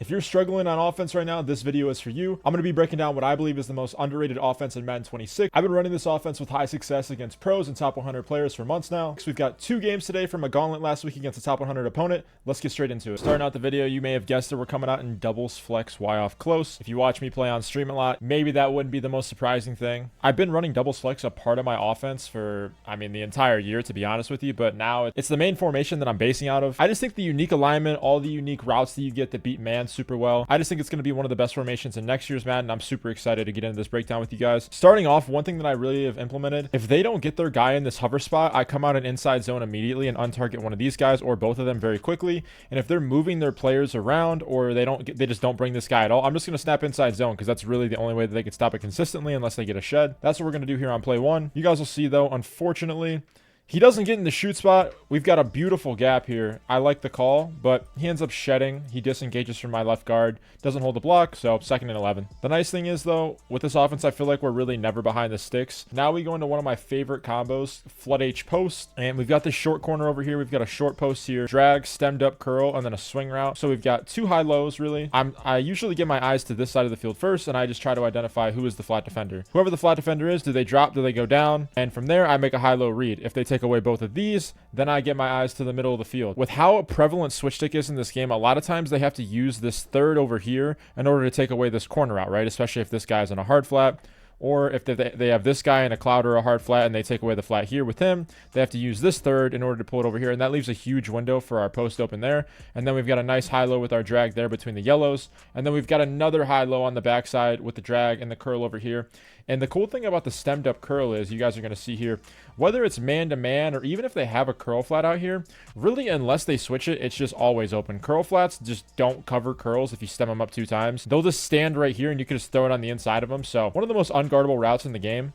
If you're struggling on offense right now, this video is for you. I'm going to be breaking down what I believe is the most underrated offense in Madden 26. I've been running this offense with high success against pros and top 100 players for months now. So we've got 2 games today from a gauntlet last week against a top 100 opponent. Let's get straight into it. Starting out the video, you may have guessed that we're coming out in doubles flex Y off close. If you watch me play on stream a lot, maybe that wouldn't be the most surprising thing. I've been running doubles flex a part of my offense for, the entire year, to be honest with you, but now it's the main formation that I'm basing out of. I just think the unique alignment, all the unique routes that you get that beat man super well, I just think it's going to be one of the best formations in next year's Madden. I'm super excited to get into this breakdown with you guys. Starting off, one thing that I really have implemented, if they don't get their guy in this hover spot, I come out an inside zone immediately and untarget one of these guys or both of them very quickly. And if they're moving their players around or they just don't bring this guy at all, I'm just going to snap inside zone because that's really the only way that they can stop it consistently unless they get a shed. That's what we're going to do here on play 1. You guys will see though, unfortunately, he doesn't get in the shoot spot. We've got a beautiful gap here. I like the call, but he ends up shedding. He disengages from my left guard. Doesn't hold the block, so 2nd and 11. The nice thing is, though, with this offense, I feel like we're really never behind the sticks. Now we go into one of my favorite combos, flood H post, and we've got this short corner over here. We've got a short post here, drag, stemmed up curl, and then a swing route. So we've got 2 high lows, really. I usually get my eyes to this side of the field first, and I just try to identify who is the flat defender. Whoever the flat defender is, do they drop, do they go down? And from there, I make a high-low read. If they take away both of these, then I get my eyes to the middle of the field. With how prevalent switch stick is in this game, a lot of times they have to use this third over here in order to take away this corner out, right? Especially if this guy's in a hard flat, or if they have this guy in a cloud or a hard flat and they take away the flat here with him, they have to use this third in order to pull it over here, and that leaves a huge window for our post open there. And then we've got a nice high-low with our drag there between the yellows, and then we've got another high-low on the backside with the drag and the curl over here. And the cool thing about the stemmed up curl is, you guys are going to see here, whether it's man-to-man or even if they have a curl flat out here, really unless they switch it, it's just always open. Curl flats just don't cover curls if you stem them up 2 times. They'll just stand right here and you can just throw it on the inside of them. So one of the most unguardable routes in the game.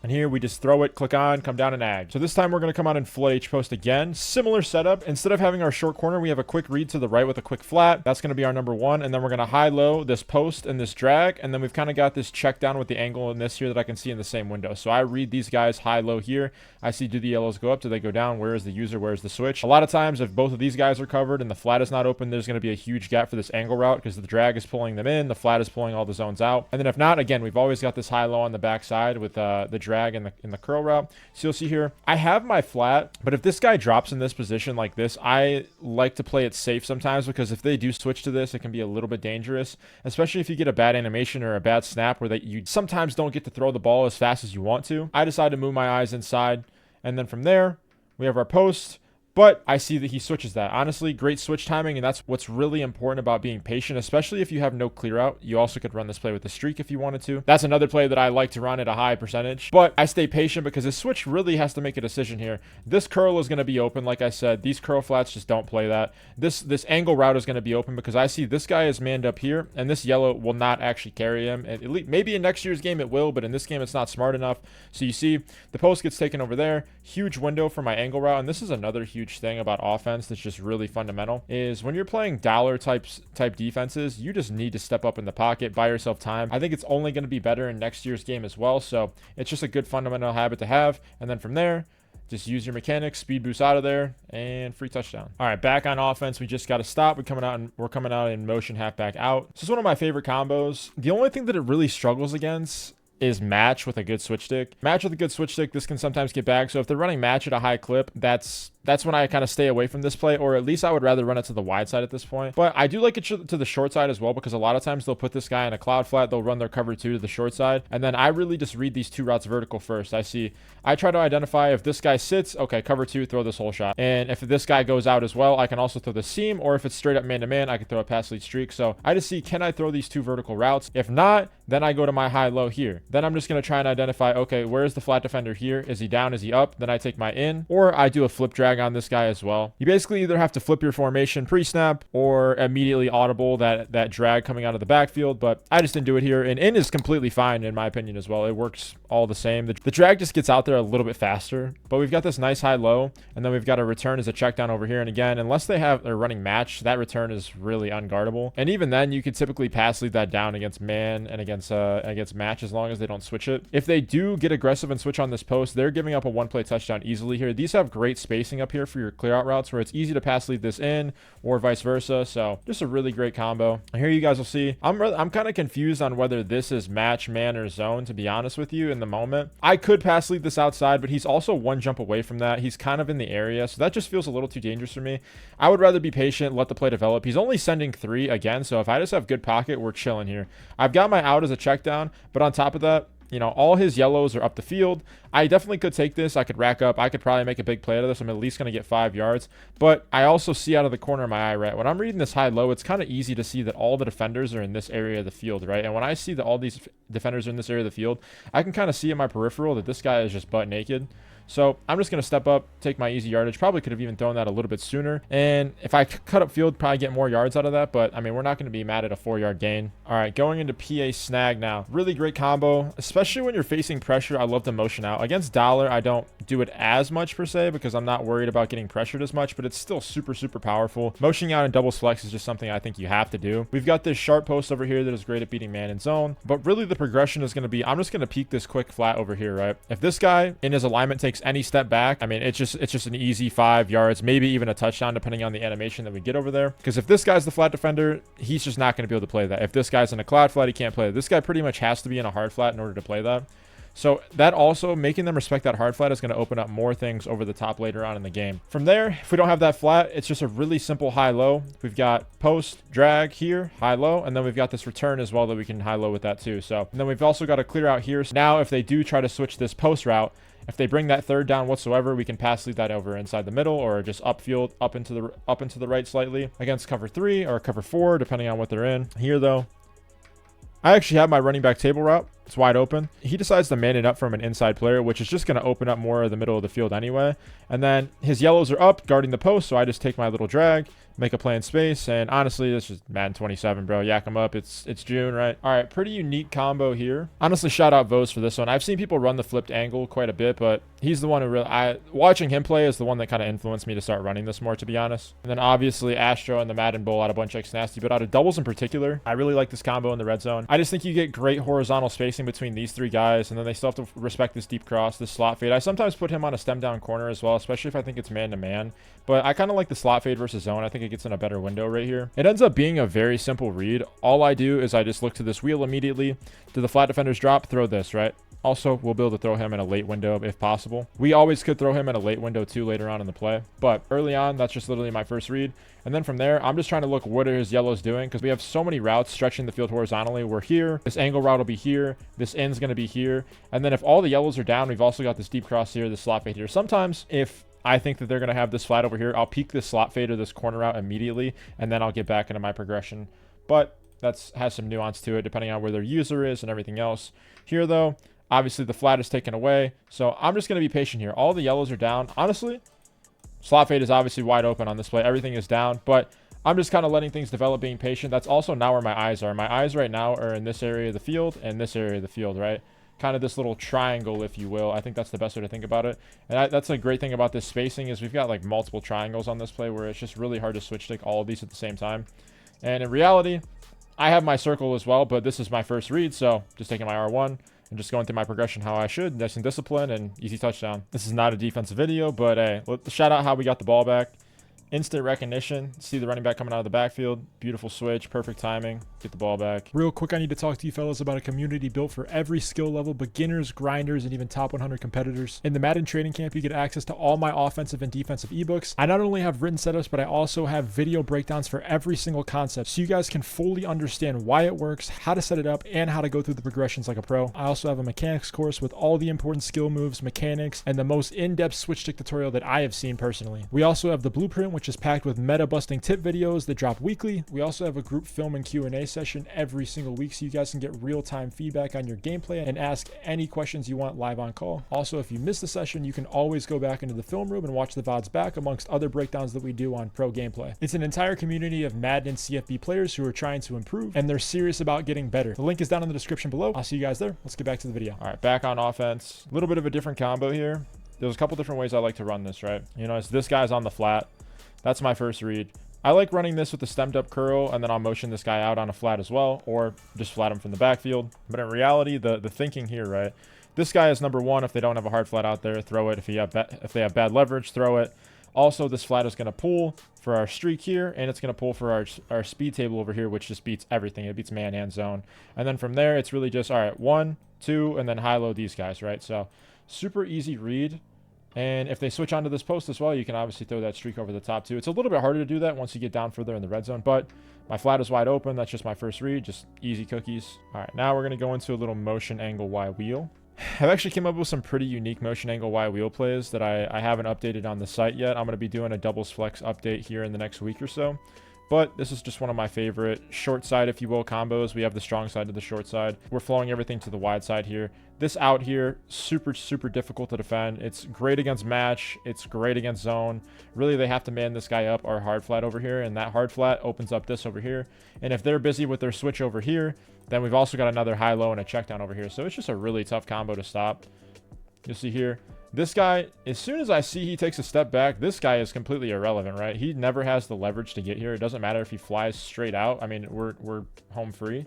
And here we just throw it, click on, come down and ag. So this time we're going to come out and flood H post again. Similar setup. Instead of having our short corner, we have a quick read to the right with a quick flat. That's going to be our number 1. And then we're going to high-low this post and this drag. And then we've kind of got this check down with the angle in this here that I can see in the same window. So I read these guys high-low here. I see, do the yellows go up? Do they go down? Where is the user? Where is the switch? A lot of times, if both of these guys are covered and the flat is not open, there's going to be a huge gap for this angle route because the drag is pulling them in. The flat is pulling all the zones out. And then if not, again, we've always got this high-low on the backside with the drag and the curl route. So you'll see here, I have my flat, but if this guy drops in this position like this, I like to play it safe sometimes because if they do switch to this, it can be a little bit dangerous, especially if you get a bad animation or a bad snap where you sometimes don't get to throw the ball as fast as you want to. I decide to move my eyes inside, and then from there, we have our post. But I see that he switches that. Honestly, great switch timing, and that's what's really important about being patient, especially if you have no clear out. You also could run this play with the streak if you wanted to. That's another play that I like to run at a high percentage. But I stay patient because this switch really has to make a decision here. This curl is going to be open, like I said. These curl flats just don't play that. This angle route is going to be open because I see this guy is manned up here, and this yellow will not actually carry him. At least, maybe in next year's game it will, but in this game it's not smart enough. So you see the post gets taken over there. Huge window for my angle route, and this is another huge thing about offense that's just really fundamental is when you're playing dollar type defenses, you just need to step up in the pocket, buy yourself time. I think it's only going to be better in next year's game as well, so it's just a good fundamental habit to have. And then from there, just use your mechanics, speed boost out of there, and free touchdown. All right, back on offense, we just got to stop. We're coming out in motion halfback out. This is one of my favorite combos. The only thing that it really struggles against is match with a good switch stick. Match with a good switch stick, this can sometimes get bagged. So if they're running match at a high clip, that's when I kind of stay away from this play, or at least I would rather run it to the wide side at this point. But I do like it to the short side as well, because a lot of times they'll put this guy in a cloud flat, they'll run their cover 2 to the short side, and then I really just read these 2 routes vertical first. I try to identify if this guy sits, okay, cover 2, throw this whole shot. And if this guy goes out as well, I can also throw the seam, or if it's straight up man-to-man, I can throw a pass lead streak. So I just see, can I throw these 2 vertical routes? If not, then I go to my high-low here. Then I'm just going to try and identify, okay, where's the flat defender here? Is he down? Is he up? Then I take my in, or I do a flip drag on this guy as well. You basically either have to flip your formation pre-snap or immediately audible that drag coming out of the backfield, but I just didn't do it here. And in is completely fine in my opinion as well. It works all the same. The drag just gets out there a little bit faster, but we've got this nice high-low, and then we've got a return as a check down over here. And again, unless they're running match, that return is really unguardable. And even then, you could typically pass lead that down against man and against against match as long as they don't switch it. If they do get aggressive and switch on this post, they're giving up a one play touchdown easily here. These have great spacing up here for your clear out routes where it's easy to pass lead this in or vice versa. So just a really great combo. Here you guys will see I'm kind of confused on whether this is match, man, or zone, to be honest with you in the moment. I could pass lead this outside, but he's also one jump away from that. He's kind of in the area, so that just feels a little too dangerous for me. I would rather be patient, let the play develop. He's only sending 3 again, so if I just have good pocket, we're chilling here. I've got my out as a check down, but on top of that, you know, all his yellows are up the field. I definitely could take this. I could rack up. I could probably make a big play out of this. I'm at least going to get 5 yards. But I also see out of the corner of my eye, right? When I'm reading this high-low, it's kind of easy to see that all the defenders are in this area of the field, right? And when I see that all these defenders are in this area of the field, I can kind of see in my peripheral that this guy is just butt naked. So I'm just going to step up, take my easy yardage. Probably could have even thrown that a little bit sooner. And if I cut up field, probably get more yards out of that. But, I mean, we're not going to be mad at a 4-yard gain. All right, going into PA snag now. Really great combo, especially when you're facing pressure. I love the motion out. Against dollar, I don't do it as much per se because I'm not worried about getting pressured as much, but it's still super, super powerful. Motioning out in doubles flex is just something I think you have to do. We've got this sharp post over here that is great at beating man in zone. But really the progression is going to be, I'm just going to peek this quick flat over here, right? If this guy in his alignment takes any step back, I mean, it's just an easy 5 yards, maybe even a touchdown, depending on the animation that we get over there. Because if this guy's the flat defender, he's just not going to be able to play that. If this guy's in a cloud flat, he can't play that. This guy pretty much has to be in a hard flat in order to play that. So that also, making them respect that hard flat is going to open up more things over the top later on in the game. From there, if we don't have that flat, it's just a really simple high-low. We've got post, drag here, high-low, and then we've got this return as well that we can high-low with that too. So, and then we've also got a clear out here. So now if they do try to switch this post route, if they bring that third down whatsoever, we can pass lead that over inside the middle or just upfield, up into the right slightly against cover 3 or cover 4, depending on what they're in. Here though, I actually have my running back table route. It's wide open. He decides to man it up from an inside player, which is just going to open up more of the middle of the field anyway. And then his yellows are up guarding the post, so I just take my little drag, make a play in space, and honestly, this is Madden 27, bro. Yak him up. It's June, right? All right, pretty unique combo here. Honestly, shout out Vos for this one. I've seen people run the flipped angle quite a bit, but he's the one who really, watching him play is the one that kind of influenced me to start running this more, to be honest. And then obviously Astro and the Madden Bowl out of bunch X nasty, but out of doubles in particular, I really like this combo in the red zone. I just think you get great horizontal spacing between these 3 guys, and then they still have to respect this deep cross, this slot fade. I sometimes put him on a stem down corner as well, especially if I think it's man to man, but I kind of like the slot fade versus zone. I think it gets in a better window right here. It ends up being a very simple read. All I do is I just look to this wheel immediately. Do the flat defenders drop? Throw this, right? Also, we'll be able to throw him in a late window if possible. We always could throw him in a late window too later on in the play, but early on, that's just literally my first read. And then from there, I'm just trying to look what are his yellows doing, because we have so many routes stretching the field horizontally. We're here. This angle route will be here. This end's going to be here. And then if all the yellows are down, we've also got this deep cross here, this slot fade here. Sometimes if I think that they're going to have this flat over here, I'll peek this slot fade or this corner out immediately, and then I'll get back into my progression. But that has some nuance to it, depending on where their user is and everything else. Here, though, obviously the flat is taken away, so I'm just going to be patient here. All the yellows are down. Honestly, slot fade is obviously wide open on this play. Everything is down, but I'm just kind of letting things develop, being patient. That's also now where my eyes are. My eyes right now are in this area of the field and this area of the field, right? Kind of this little triangle, if you will. I think that's the best way to think about it. And that's a great thing about this spacing is we've got like multiple triangles on this play where it's just really hard to switch stick all of these at the same time. And in reality, I have my circle as well, but this is my first read, so just taking my R1 and just going through my progression how I should. Nice and discipline and easy touchdown. This is not a defensive video, but hey, let's shout out how we got the ball back. Instant recognition. See the running back coming out of the backfield. Beautiful switch. Perfect timing. Get the ball back. Real quick, I need to talk to you fellas about a community built for every skill level, beginners, grinders, and even top 100 competitors. In the Madden Training Camp, you get access to all my offensive and defensive ebooks. I not only have written setups, but I also have video breakdowns for every single concept, so you guys can fully understand why it works, how to set it up, and how to go through the progressions like a pro. I also have a mechanics course with all the important skill moves, mechanics, and the most in-depth switch stick tutorial that I have seen personally. We also have the blueprint, which is packed with meta busting tip videos that drop weekly. We also have a group film and Q&A session every single week, so you guys can get real-time feedback on your gameplay and ask any questions you want live on call. Also, if you miss the session, you can always go back into the film room and watch the VODs back, amongst other breakdowns that we do on pro gameplay. It's an entire community of Madden and CFB players who are trying to improve, and they're serious about getting better. The link is down in the description below. I'll see you guys there. Let's get back to the video. All right, back on offense. A little bit of a different combo here. There's a couple different ways I like to run this, right? You know, it's this guy's on the flat. That's my first read. I like running this with the stemmed up curl, and then I'll motion this guy out on a flat as well, or just flat him from the backfield. But in reality, the thinking here, right? This guy is number one. If they don't have a hard flat out there, throw it. If they have bad leverage, throw it. Also, this flat is going to pull for our streak here, and it's going to pull for our speed table over here, which just beats everything. It beats man and zone. And then from there, it's really just, all right, 1, 2, and then high-low these guys, right? So super easy read. And if they switch onto this post as well, you can obviously throw that streak over the top too. It's a little bit harder to do that once you get down further in the red zone, but my flat is wide open. That's just my first read, just easy cookies. All right, now we're going to go into a little motion angle Y wheel. I've actually came up with some pretty unique motion angle Y wheel plays that I haven't updated on the site yet. I'm going to be doing a doubles flex update here in the next week or so. But this is just one of my favorite short side, if you will, combos. We have the strong side to the short side. We're flowing everything to the wide side here. This out here, super, super difficult to defend. It's great against match. It's great against zone. Really, they have to man this guy up, our hard flat over here. And that hard flat opens up this over here. And if they're busy with their switch over here, then we've also got another high-low and a check down over here. So it's just a really tough combo to stop. You'll see here. This guy, as soon as I see he takes a step back, this guy is completely irrelevant, right? He never has the leverage to get here. It doesn't matter if he flies straight out. I mean, we're home free.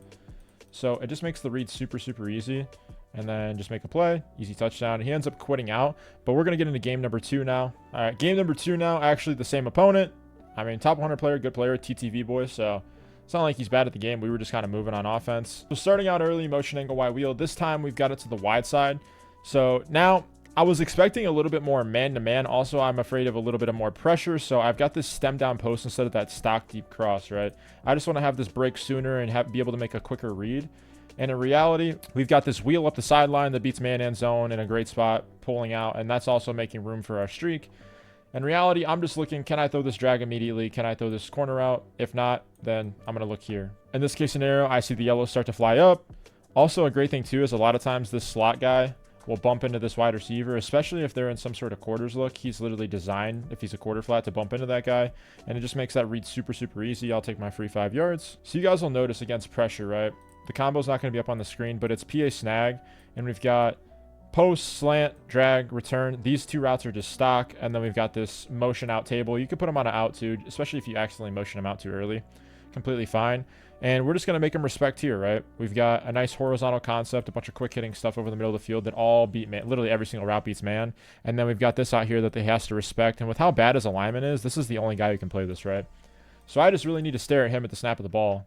So it just makes the read super, super easy. And then just make a play. Easy touchdown. He ends up quitting out. But we're going to get into game number 2 now. All right, game number 2 now. Actually, the same opponent. I mean, top 100 player, good player, TTV boy. So it's not like he's bad at the game. We were just kind of moving on offense. So starting out early, motion angle Y wheel. This time we've got it to the wide side. So now I was expecting a little bit more man-to-man. Also, I'm afraid of a little bit of more pressure. So I've got this stem down post instead of that stock deep cross, right? I just want to have this break sooner and be able to make a quicker read. And in reality, we've got this wheel up the sideline that beats man and zone in a great spot, pulling out. And that's also making room for our streak. In reality, I'm just looking, can I throw this drag immediately? Can I throw this corner out? If not, then I'm going to look here. In this case scenario, I see the yellows start to fly up. Also, a great thing too is a lot of times this slot guy will bump into this wide receiver, especially if they're in some sort of quarters look. He's literally designed, if he's a quarter flat, to bump into that guy. And it just makes that read super, super easy. I'll take my free 5 yards. So you guys will notice against pressure, right? The combo's not going to be up on the screen, but it's PA snag. And we've got post, slant, drag, return. These 2 routes are just stock. And then we've got this motion out table. You could put them on an out too, especially if you accidentally motion them out too early. Completely fine. And we're just going to make them respect here, right? We've got a nice horizontal concept, a bunch of quick hitting stuff over the middle of the field that all beat man. Literally every single route beats man. And then we've got this out here that they has to respect. And with how bad his alignment is, this is the only guy who can play this, right? So I just really need to stare at him at the snap of the ball.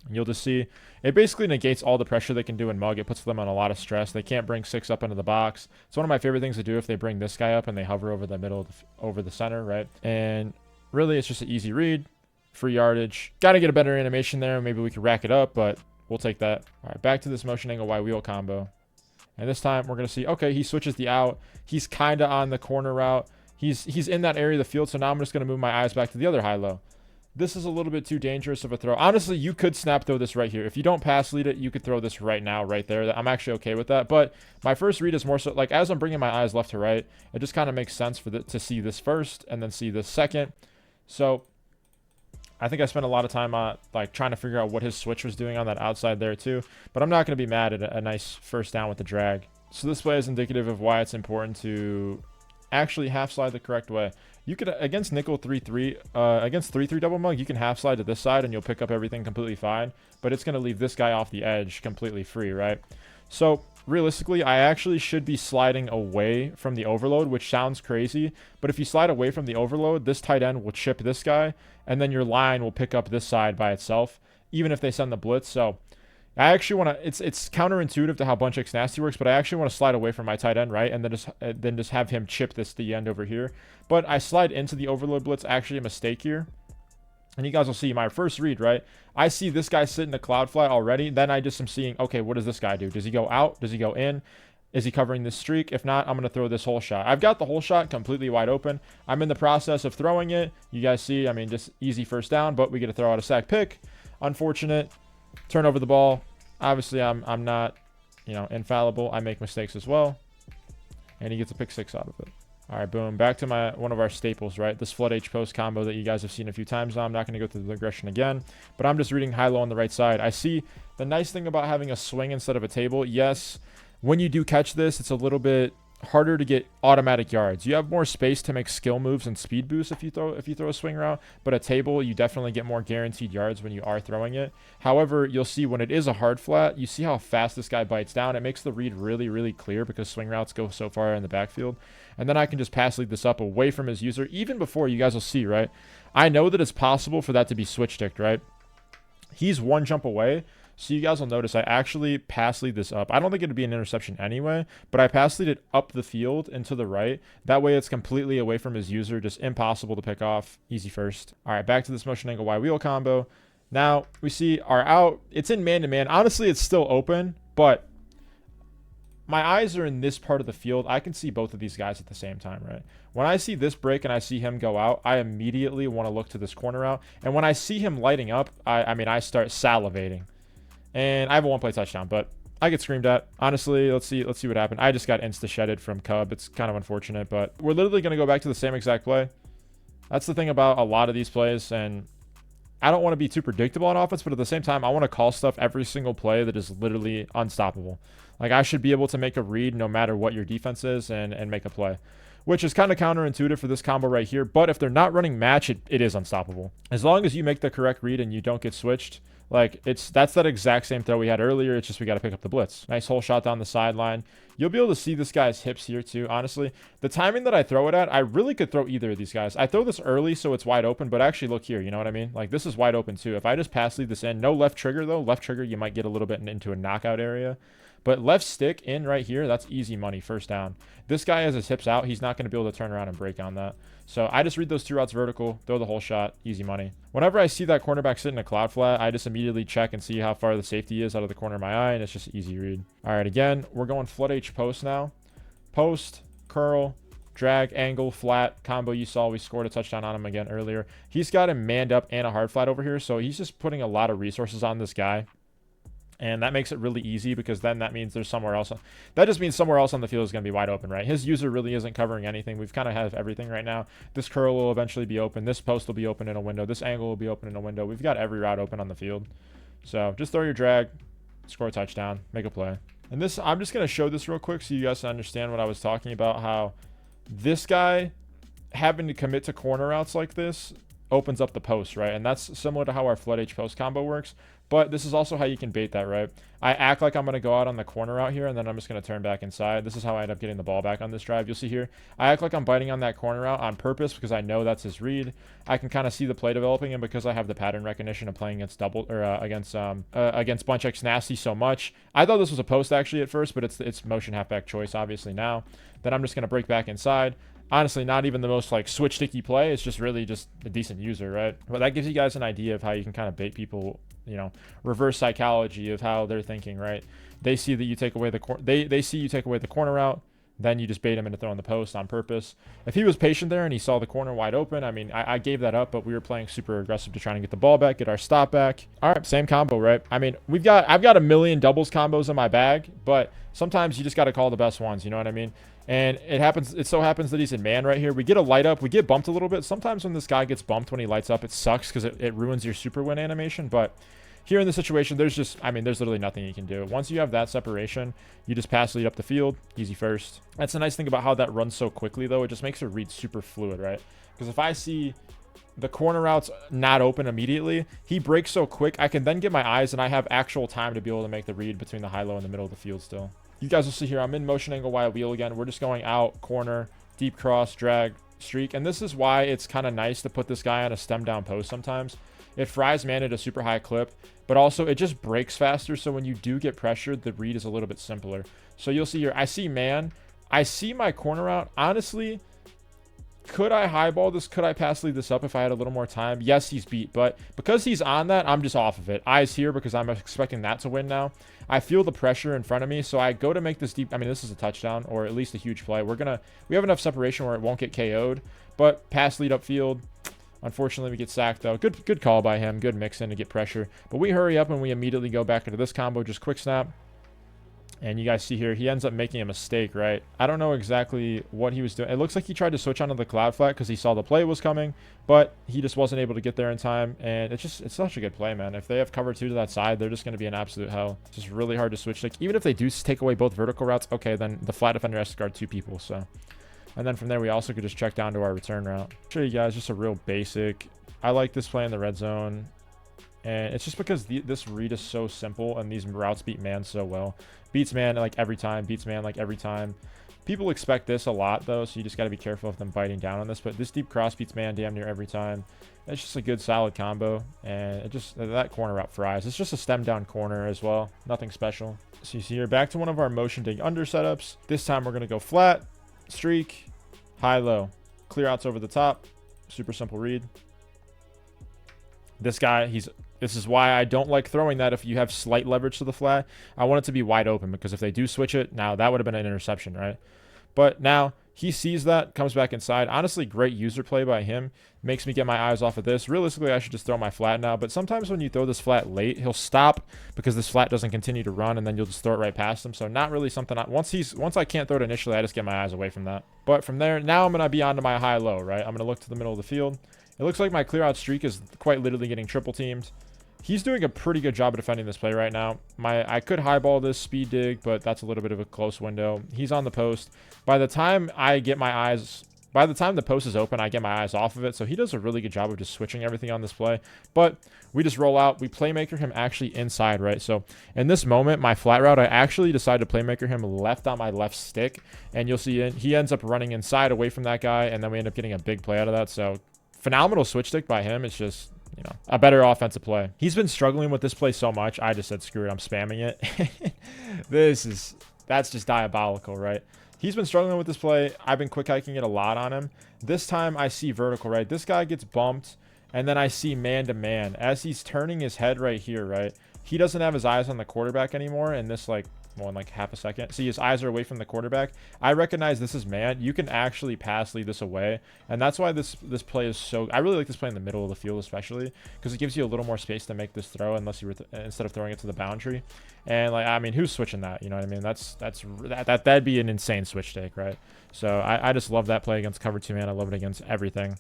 And you'll just see it basically negates all the pressure they can do in mug. It puts them on a lot of stress. They can't bring 6 up into the box. It's one of my favorite things to do if they bring this guy up and they hover over the middle, over the center, right? And really, it's just an easy read. Free yardage. Got to get a better animation there. Maybe we could rack it up, but we'll take that. All right, back to this motion angle Y wheel combo. And this time we're going to see, okay, he switches the out. He's kind of on the corner route. He's in that area of the field, so now I'm just going to move my eyes back to the other high-low. This is a little bit too dangerous of a throw. Honestly, you could snap throw this right here. If you don't pass lead it, you could throw this right now, right there. I'm actually okay with that. But my first read is more so, like, as I'm bringing my eyes left to right, it just kind of makes sense for to see this first and then see this second. So I think I spent a lot of time on like trying to figure out what his switch was doing on that outside there too. But I'm not going to be mad at a nice first down with the drag. So this play is indicative of why it's important to actually half slide the correct way. You could, against nickel 3-3, against 3-3 double mug, you can half slide to this side and you'll pick up everything completely fine. But it's going to leave this guy off the edge completely free, right? So realistically, I actually should be sliding away from the overload, which sounds crazy. But if you slide away from the overload, this tight end will chip this guy. And then your line will pick up this side by itself, even if they send the blitz. So I actually want to, it's counterintuitive to how bunch X nasty works, but I actually want to slide away from my tight end, right? And then just have him chip the end over here. But I slide into the overload blitz, actually a mistake here. And you guys will see my first read, right? I see this guy sit in the cloud flat already. Then I just am seeing, okay, what does this guy do? Does he go out? Does he go in? Is he covering this streak? If not, I'm going to throw this whole shot. I've got the whole shot completely wide open. I'm in the process of throwing it. You guys see, I mean, just easy first down, but we get to throw out a sack pick. Unfortunate. Turn over the ball. Obviously, I'm not, infallible. I make mistakes as well. And he gets a pick 6 out of it. All right, boom. Back to one of our staples, right? This flood H post combo that you guys have seen a few times now. I'm not going to go through the regression again, but I'm just reading high-low on the right side. I see the nice thing about having a swing instead of a table. Yes, when you do catch this, it's a little bit harder to get automatic yards. You have more space to make skill moves and speed boosts if you throw a swing route, but a table, you definitely get more guaranteed yards when you are throwing it. However, you'll see when it is a hard flat, you see how fast this guy bites down. It makes the read really, really clear because swing routes go so far in the backfield. And then I can just pass lead this up away from his user, even before you guys will see, right? I know that it's possible for that to be switch sticked, right? He's one jump away. So you guys will notice I actually pass lead this up. I don't think it would be an interception anyway, but I pass lead it up the field and to the right. That way it's completely away from his user, just impossible to pick off. Easy first. All right, back to this motion angle Y wheel combo. Now we see our out. It's in man-to-man. Honestly, it's still open, but my eyes are in this part of the field. I can see both of these guys at the same time, right? When I see this break and I see him go out, I immediately want to look to this corner out. And when I see him lighting up, I start salivating. And I have a one-play touchdown, but I get screamed at. Honestly, let's see what happened. I just got insta-shedded from Cub. It's kind of unfortunate, but we're literally going to go back to the same exact play. That's the thing about a lot of these plays, and I don't want to be too predictable on offense, but at the same time, I want to call stuff every single play that is literally unstoppable. Like, I should be able to make a read no matter what your defense is and make a play, which is kind of counterintuitive for this combo right here. But if they're not running match, it is unstoppable. As long as you make the correct read and you don't get switched, like, that's that exact same throw we had earlier. It's just we got to pick up the blitz. Nice hole shot down the sideline. You'll be able to see this guy's hips here too, honestly. The timing that I throw it at, I really could throw either of these guys. I throw this early so it's wide open, but actually look here, you know what I mean? Like, this is wide open too. If I just pass lead this in, no left trigger though. Left trigger, you might get a little bit into a knockout area. But left stick in right here, that's easy money, first down. This guy has his hips out. He's not going to be able to turn around and break on that. So I just read those two routes vertical, throw the whole shot, easy money. Whenever I see that cornerback sit in a cloud flat, I just immediately check and see how far the safety is out of the corner of my eye, and it's just an easy read. All right, again, we're going flood H post now. Post, curl, drag, angle, flat combo. You saw we scored a touchdown on him again earlier. He's got him manned up and a hard flat over here, so he's just putting a lot of resources on this guy. And that makes it really easy because then that means there's somewhere else. That just means somewhere else on the field is going to be wide open, right? His user really isn't covering anything. We've kind of have everything right now. This curl will eventually be open. This post will be open in a window. This angle will be open in a window. We've got every route open on the field. So just throw your drag, score a touchdown, make a play. And this, I'm just going to show this real quick so you guys understand what I was talking about, how this guy having to commit to corner routes like this opens up the post, right? And that's similar to how our flood H post combo works. But this is also how you can bait that, right? I act like I'm going to go out on the corner out here, and then I'm just going to turn back inside. This is how I end up getting the ball back on this drive. You'll see here, I act like I'm biting on that corner out on purpose because I know that's his read. I can kind of see the play developing, and because I have the pattern recognition of playing against against bunch X nasty so much, I thought this was a post actually at first, but it's motion halfback choice obviously now. Then I'm just going to break back inside. Honestly, not even the most like switch sticky play. It's just really just a decent user, right? But that gives you guys an idea of how you can kind of bait people, you know, reverse psychology of how they're thinking, right? They see that you take away the they see you take away the corner route, then you just bait him into throwing the post on purpose. If he was patient there and he saw the corner wide open, I mean, I gave that up, but we were playing super aggressive to try and get the ball back, get our stop back. All right, same combo, right? I mean, I've got a million doubles combos in my bag, but sometimes you just got to call the best ones, you know what I mean? And it so happens that he's in man right here. We get a light up. We get bumped a little bit. Sometimes when this guy gets bumped when he lights up, it sucks because it ruins your super win animation. But here in this situation, there's literally nothing you can do. Once you have that separation, you just pass lead up the field. Easy first. That's the nice thing about how that runs so quickly, though. It just makes it read super fluid, right? Because if I see the corner routes not open immediately, he breaks so quick, I can then get my eyes and I have actual time to be able to make the read between the high-low and the middle of the field still. You guys will see here, I'm in motion angle Y wheel again. We're just going out, corner, deep cross, drag, streak. And this is why it's kind of nice to put this guy on a stem down post sometimes. It fries man at a super high clip, but also it just breaks faster. So when you do get pressured, the read is a little bit simpler. So you'll see here, I see man. I see my corner out. Honestly, could I highball this? Could I pass lead this up if I had a little more time? Yes, he's beat, but because he's on that, I'm just off of it. Eyes here because I'm expecting that to win now. I feel the pressure in front of me, so I go to make this deep. I mean, this is a touchdown or at least a huge play. We have enough separation where it won't get KO'd, but pass lead upfield. Unfortunately, we get sacked though. Good call by him. Good mix in to get pressure, but we hurry up and we immediately go back into this combo. Just quick snap. And you guys see here, he ends up making a mistake, right? I don't know exactly what he was doing. It looks like he tried to switch onto the cloud flat because he saw the play was coming, but he just wasn't able to get there in time. And it's such a good play, man. If they have cover 2 to that side, they're just going to be an absolute hell. It's just really hard to switch. Like, even if they do take away both vertical routes, okay, then the flat defender has to guard 2 people, so. And then from there, we also could just check down to our return route. I'll show you guys just a real basic. I like this play in the red zone. And it's just because this read is so simple and these routes beat man so well. Beats man like every time, beats man like every time. People expect this a lot though, so you just got to be careful of them biting down on this. But this deep cross beats man damn near every time. It's just a good solid combo, and it just that corner route fries. It's just a stem down corner as well, nothing special. So you see here, back to one of our motion dig under setups. This time we're gonna go flat, streak, high low, clear outs over the top. Super simple read. This guy, this is why I don't like throwing that if you have slight leverage to the flat. I want it to be wide open, because if they do switch it, now that would have been an interception, right? But now he sees that, comes back inside. Honestly, great user play by him. Makes me get my eyes off of this. Realistically, I should just throw my flat now. But sometimes when you throw this flat late, he'll stop because this flat doesn't continue to run, and then you'll just throw it right past him. So not really something. Once I can't throw it initially, I just get my eyes away from that. But from there, now I'm going to be onto my high-low, right? I'm going to look to the middle of the field. It looks like my clear-out streak is quite literally getting triple teamed. He's doing a pretty good job of defending this play right now. I could highball this speed dig, but that's a little bit of a close window. He's on the post. By the time the post is open, I get my eyes off of it. So he does a really good job of just switching everything on this play. But we just roll out. We playmaker him actually inside, right? So in this moment, my flat route, I actually decide to playmaker him left on my left stick. And you'll see he ends up running inside away from that guy. And then we end up getting a big play out of that. So phenomenal switch stick by him. It's just, you know, a better offensive play. He's been struggling with this play so much. I just said, screw it, I'm spamming it. That's just diabolical, right? He's been struggling with this play. I've been quick hiking it a lot on him. This time I see vertical, right? This guy gets bumped, and then I see man to man. As he's turning his head right here, right? He doesn't have his eyes on the quarterback anymore, and this in like half a second. See, his eyes are away from the quarterback. I recognize this is man. You can actually pass lead this away, and that's why this play is so. I really like this play in the middle of the field, especially because it gives you a little more space to make this throw, instead of throwing it to the boundary. And like, I mean, who's switching that? You know what I mean? That'd be an insane switch take, right? So I just love that play against cover 2 man. I love it against everything.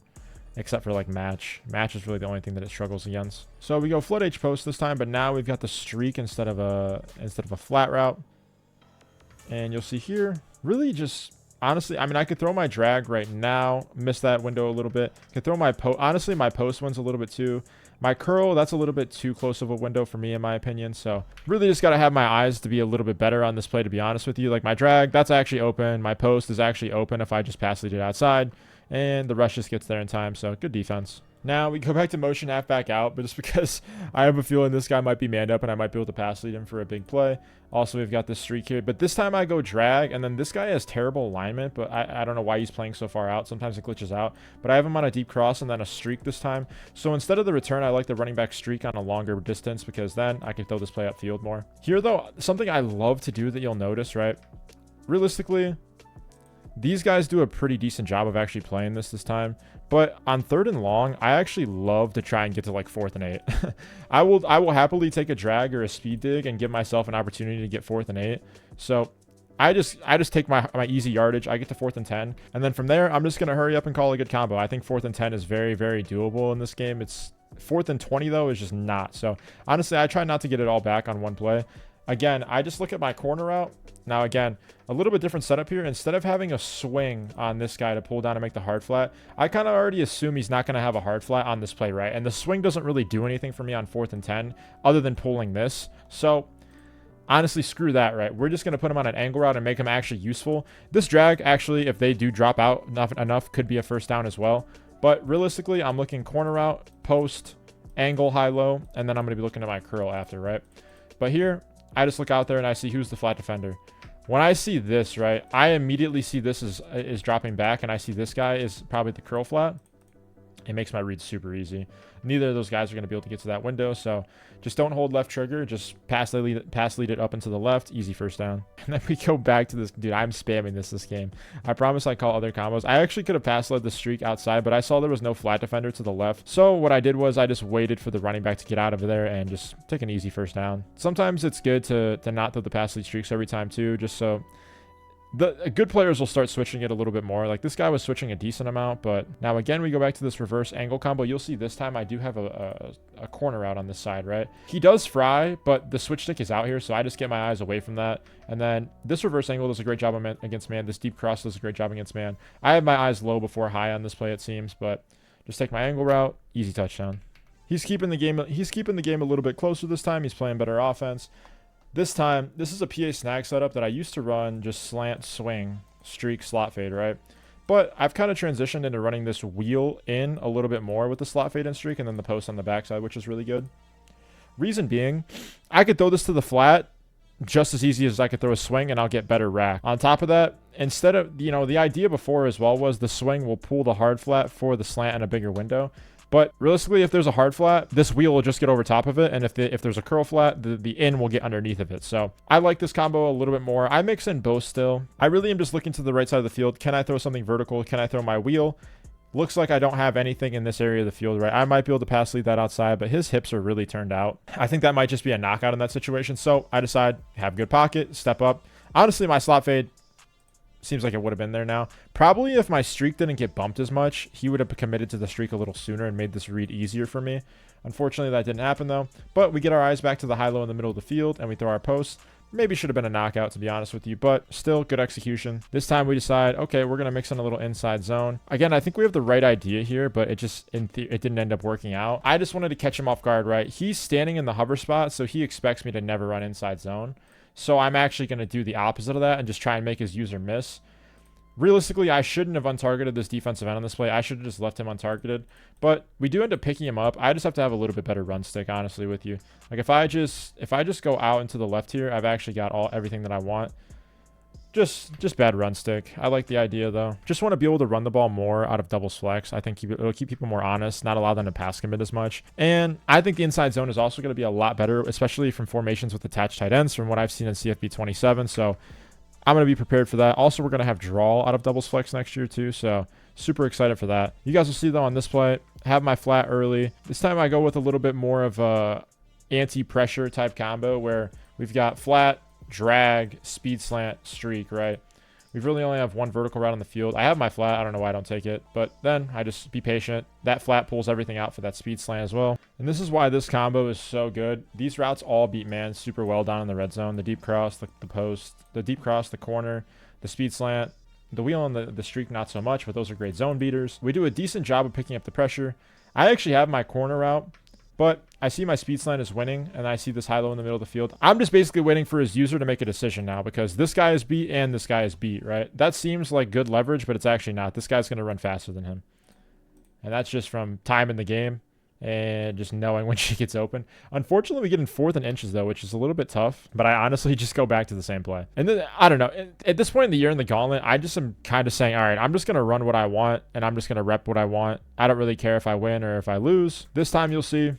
Except for like match. Match is really the only thing that it struggles against. So we go flood H post this time, but now we've got the streak instead of a flat route. And you'll see here, really just honestly, I mean, I could throw my drag right now, miss that window a little bit. Could throw my post. Honestly, my post wins a little bit too. My curl, that's a little bit too close of a window for me, in my opinion. So really just got to have my eyes to be a little bit better on this play, to be honest with you. Like my drag, that's actually open. My post is actually open if I just pass lead it outside. And the rush just gets there in time. So good defense. Now we go back to motion halfback out, but just because I have a feeling this guy might be manned up and I might be able to pass lead him for a big play. Also, we've got this streak here, but this time I go drag, and then this guy has terrible alignment, but I don't know why he's playing so far out. Sometimes it glitches out, but I have him on a deep cross and then a streak this time. So instead of the return, I like the running back streak on a longer distance, because then I can throw this play upfield more. Here though, something I love to do that you'll notice, right? Realistically, these guys do a pretty decent job of actually playing this time. But on 3rd and long, I actually love to try and get to like 4th and 8. I will happily take a drag or a speed dig and give myself an opportunity to get 4th and 8. So I just take my easy yardage. I get to 4th and 10. And then from there, I'm just going to hurry up and call a good combo. I think 4th and 10 is very, very doable in this game. It's 4th and 20 though is just not. So honestly, I try not to get it all back on one play. Again, I just look at my corner route. Now, again, a little bit different setup here. Instead of having a swing on this guy to pull down and make the hard flat, I kind of already assume he's not going to have a hard flat on this play, right? And the swing doesn't really do anything for me on 4th and 10 other than pulling this. So honestly, screw that, right? We're just going to put him on an angle route and make him actually useful. This drag, actually, if they do drop out enough, could be a first down as well. But realistically, I'm looking corner route, post, angle, high, low, and then I'm going to be looking at my curl after, right? But here, I just look out there and I see who's the flat defender. When I see this, right, I immediately see this is dropping back, and I see this guy is probably the curl flat. it makes my read super easy. Neither of those guys are going to be able to get to that window, so just don't hold left trigger. Just pass lead it up into the left. Easy first down. And then we go back to this. Dude, I'm spamming this game. I promise I call other combos. I actually could have pass led the streak outside, but I saw there was no flat defender to the left. So what I did was I just waited for the running back to get out of there and just take an easy first down. Sometimes it's good to not throw the pass lead streaks every time too, just so the good players will start switching it a little bit more. Like this guy was switching a decent amount, but now again, we go back to this reverse angle combo. You'll see this time I do have a corner out on this side, right? He does fry, but the switch stick is out here, so I just get my eyes away from that. And then this reverse angle does a great job against man. This deep cross does a great job against man. I have my eyes low before high on this play, it seems, but just take my angle route, easy touchdown. He's keeping the game a little bit closer this time. He's playing better offense. This time, this is a PA snag setup that I used to run just slant, swing, streak, slot fade, right? But I've kind of transitioned into running this wheel in a little bit more with the slot fade and streak and then the post on the backside, which is really good. Reason being, I could throw this to the flat just as easy as I could throw a swing and I'll get better rack. On top of that, instead of, you know, the idea before as well was the swing will pull the hard flat for the slant and a bigger window. But realistically, if there's a hard flat, this wheel will just get over top of it. And if there's a curl flat, the in will get underneath of it. So I like this combo a little bit more. I mix in both still. I really am just looking to the right side of the field. Can I throw something vertical? Can I throw my wheel? Looks like I don't have anything in this area of the field, right? I might be able to pass lead that outside, but his hips are really turned out. I think that might just be a knockout in that situation. So I decide, have good pocket, step up. Honestly, my slot fade seems like it would have been there now. Probably if my streak didn't get bumped as much, he would have committed to the streak a little sooner and made this read easier for me. Unfortunately, that didn't happen though. But we get our eyes back to the high-low in the middle of the field and we throw our post. Maybe should have been a knockout, to be honest with you, but still good execution. This time we decide, okay, we're going to mix in a little inside zone. Again, I think we have the right idea here, but it just, it didn't end up working out. I just wanted to catch him off guard, right? He's standing in the hover spot, so he expects me to never run inside zone. So I'm actually going to do the opposite of that and just try and make his user miss. Realistically, I shouldn't have untargeted this defensive end on this play. I should have just left him untargeted. But we do end up picking him up. I just have to have a little bit better run stick, honestly, with you. Like if I just go out into the left here, I've actually got everything that I want. Just bad run stick. I like the idea though. Just want to be able to run the ball more out of doubles flex. I think it'll keep people more honest, not allow them to pass commit as much. And I think the inside zone is also going to be a lot better, especially from formations with attached tight ends from what I've seen in CFB 27. So I'm going to be prepared for that. Also, we're going to have draw out of doubles flex next year too, so super excited for that. You guys will see though on this play, have my flat early. This time I go with a little bit more of a anti-pressure type combo where we've got flat, drag, speed slant, streak, right? We really only have one vertical route on the field. I have my flat. I don't know why I don't take it, but then I just be patient. That flat pulls everything out for that speed slant as well. And this is why this combo is so good. These routes all beat man super well down in the red zone. The deep cross, the post, the deep cross, the corner, the speed slant, the wheel and the streak, not so much, but those are great zone beaters. We do a decent job of picking up the pressure. I actually have my corner route, but I see my speed slant is winning, and I see this high-low in the middle of the field. I'm just basically waiting for his user to make a decision now because this guy is beat and this guy is beat, right? That seems like good leverage, but it's actually not. This guy's going to run faster than him. And that's just from time in the game and just knowing when she gets open. Unfortunately, we get in 4th and inches, though, which is a little bit tough, but I honestly just go back to the same play. And then, I don't know. At this point in the year in the gauntlet, I just am kind of saying, all right, I'm just going to run what I want, and I'm just going to rep what I want. I don't really care if I win or if I lose. This time, you'll see.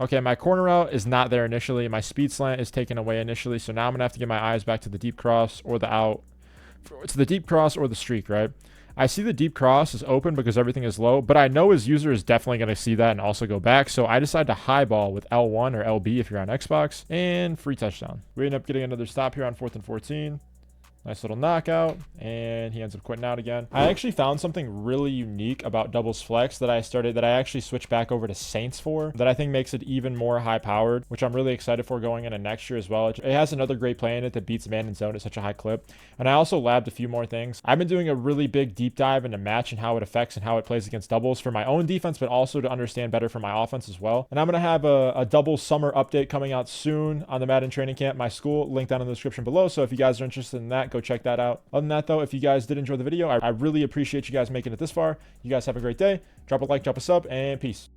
Okay, my corner route is not there initially. My speed slant is taken away initially. So now I'm going to have to get my eyes back to the deep cross or the out. To the deep cross or the streak, right? I see the deep cross is open because everything is low, but I know his user is definitely going to see that and also go back. So I decide to high ball with L1 or LB if you're on Xbox and free touchdown. We end up getting another stop here on 4th and 14. Nice little knockout, and he ends up quitting out again. I actually found something really unique about doubles flex that I actually switched back over to Saints for, that I think makes it even more high powered, which I'm really excited for going into next year as well. It has another great play in it that beats man and zone at such a high clip. And I also labbed a few more things. I've been doing a really big deep dive into match and how it affects and how it plays against doubles for my own defense, but also to understand better for my offense as well. And I'm going to have a double summer update coming out soon on the Madden Training Camp, my school, link down in the description below. So if you guys are interested in that, go check that out. Other than that though, if you guys did enjoy the video, I really appreciate you guys making it this far. You guys have a great day. Drop a like, drop a sub, and peace.